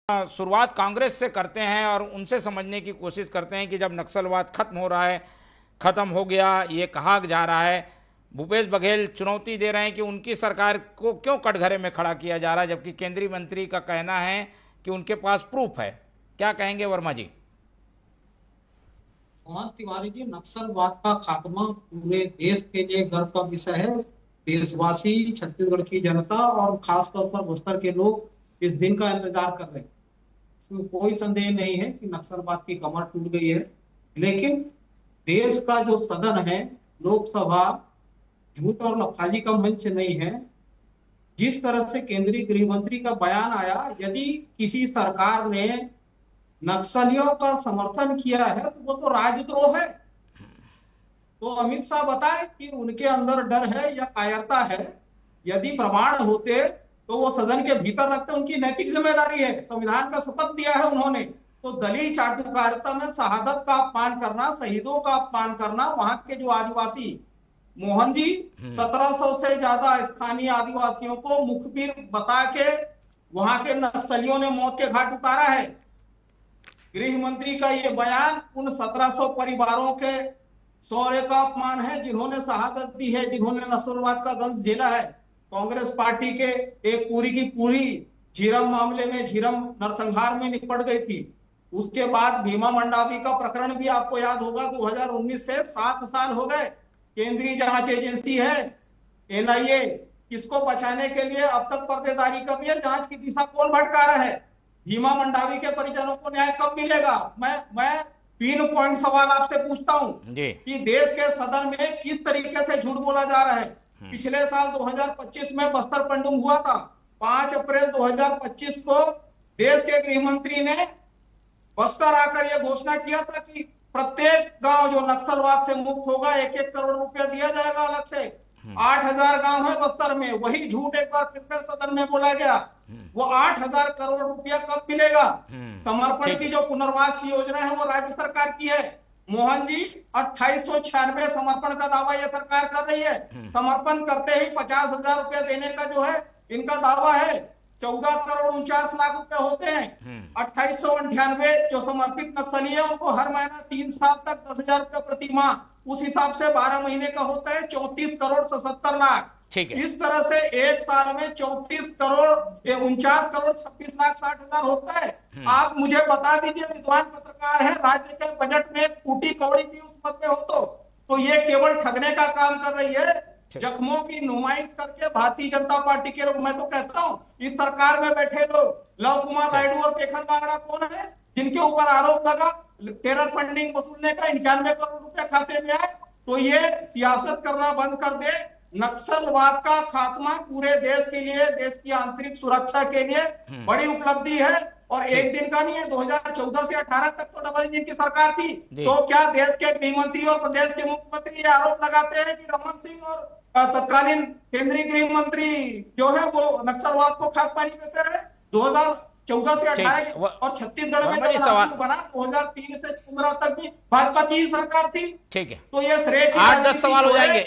शुरुआत कांग्रेस से करते हैं और उनसे समझने की कोशिश करते हैं कि जब नक्सलवाद खत्म हो रहा है, खत्म हो गया ये कहा जा रहा है। भूपेश बघेल चुनौती दे रहे हैं कि उनकी सरकार को क्यों कटघरे में खड़ा किया जा रहा है, जबकि केंद्रीय मंत्री का कहना है कि उनके पास प्रूफ है। क्या कहेंगे वर्मा जी? मोहन तिवारी जी, नक्सलवाद का खात्मा पूरे देश के लिए गर्व का विषय है। देशवासी, छत्तीसगढ़ की जनता और खासतौर पर बस्तर के लोग इस दिन का इंतजार कर रहे हैं। इसमें कोई संदेह नहीं है कि नक्सलवाद की कमर टूट गई है। लेकिन देश का जो सदन है, लोकसभा, झूठ और लफाजी का मंच नहीं है। जिस तरह से केंद्रीय गृह मंत्री का बयान आया, यदि किसी सरकार ने नक्सलियों का समर्थन किया है तो वो तो राजद्रोह है। तो अमित शाह बताए कि उनके अंदर डर है या कायरता है। यदि प्रमाण होते तो वो सदन के भीतर रखते, उनकी नैतिक जिम्मेदारी है। संविधान का शपथ दिया है उन्होंने। तो दलील चाटुकारिता में शहादत का अपमान करना, शहीदों का अपमान करना, वहां के जो आदिवासी, मोहन जी, 1700 से ज्यादा स्थानीय आदिवासियों को मुखबिर बता के वहां के नक्सलियों ने मौत के घाट उतारा है। गृह मंत्री का ये बयान उन 1700 परिवारों के शौर्य का अपमान है जिन्होंने शहादत दी है, जिन्होंने नस्लवाद का दंश झेला है। कांग्रेस पार्टी के एक पूरी की पूरी झीरम मामले में, झीरम नरसंहार में निपट गई थी। उसके बाद भीमा मंडावी का प्रकरण भी आपको याद होगा, 2019 से 7 साल हो गए। केंद्रीय जांच एजेंसी है एनआईए, किसको बचाने के लिए अब तक पर्देदारी कर रही है, जांच की दिशा कौन भटका रहा है। भीमा मंडावी के परिजनों को न्याय कब मिलेगा? मैं 3 पॉइंट सवाल आपसे पूछता हूं कि देश के सदन में किस तरीके से झूठ बोला जा रहा है। पिछले साल 2025 में बस्तर पंडुम हुआ था। 5 अप्रैल 2025 को देश के गृह मंत्री ने बस्तर आकर यह घोषणा किया था कि प्रत्येक गांव जो नक्सलवाद से मुक्त होगा 1-1 करोड़ रुपया दिया जाएगा अलग से। 8,000 गांव है बस्तर में। वही झूठ एक बार फिर से सदन में बोला गया। वो 8,000 करोड़ रुपया कब मिलेगा? समर्पण की जो पुनर्वास की योजना है वो राज्य सरकार की है। मोहन जी, 2896 समर्पण का दावा यह सरकार कर रही है। समर्पण करते ही 50,000 रुपया देने का जो है इनका दावा है। 14 करोड़ 49 लाख रुपए होते हैं। 2898 जो समर्पित नक्सली है उनको हर महीना 3 साल तक 10,000 रुपए प्रति माह, उस हिसाब से 12 महीने का होता है 34 करोड़ 77 लाख। इस तरह से एक साल में 34 करोड़ 49 करोड़ 26 लाख 60 हजार होता है। आप मुझे बता दीजिए, विद्वान पत्रकार है, राज्य के बजट में टूटी कौड़ी भी उस मत में हो तो ये केवल ठगने का काम कर रही है, जख्मों की नुमाइश करके भारतीय जनता पार्टी के लोग। मैं तो कहता हूं इस सरकार में बैठे लोग, लव कुमार नायडू और पेखर बागड़ा कौन है जिनके ऊपर आरोप लगा टेरर फंडिंग वसूलने का, 91 करोड़ रुपया खाते में आए। तो ये सियासत करना बंद कर दे। नक्सलवाद का खात्मा पूरे देश के लिए, देश की आंतरिक सुरक्षा के लिए बड़ी उपलब्धि है और एक दिन का नहीं है। 2014 से 18 तक तो डबल इंजन की सरकार थी। तो क्या देश के गृह मंत्री और प्रदेश के मुख्यमंत्री ये आरोप लगाते हैं कि रमन सिंह और तत्कालीन केंद्रीय गृह मंत्री जो है वो नक्सलवाद को खात्मा नहीं देते रहे? 2014 से 18 के और छत्तीसगढ़ में जब राजनीति बना 2003 से 15 तक भी भाजपा की ही सरकार थी। ठीक है, तो ये श्रेय 8-10 सवाल हो जाएंगे।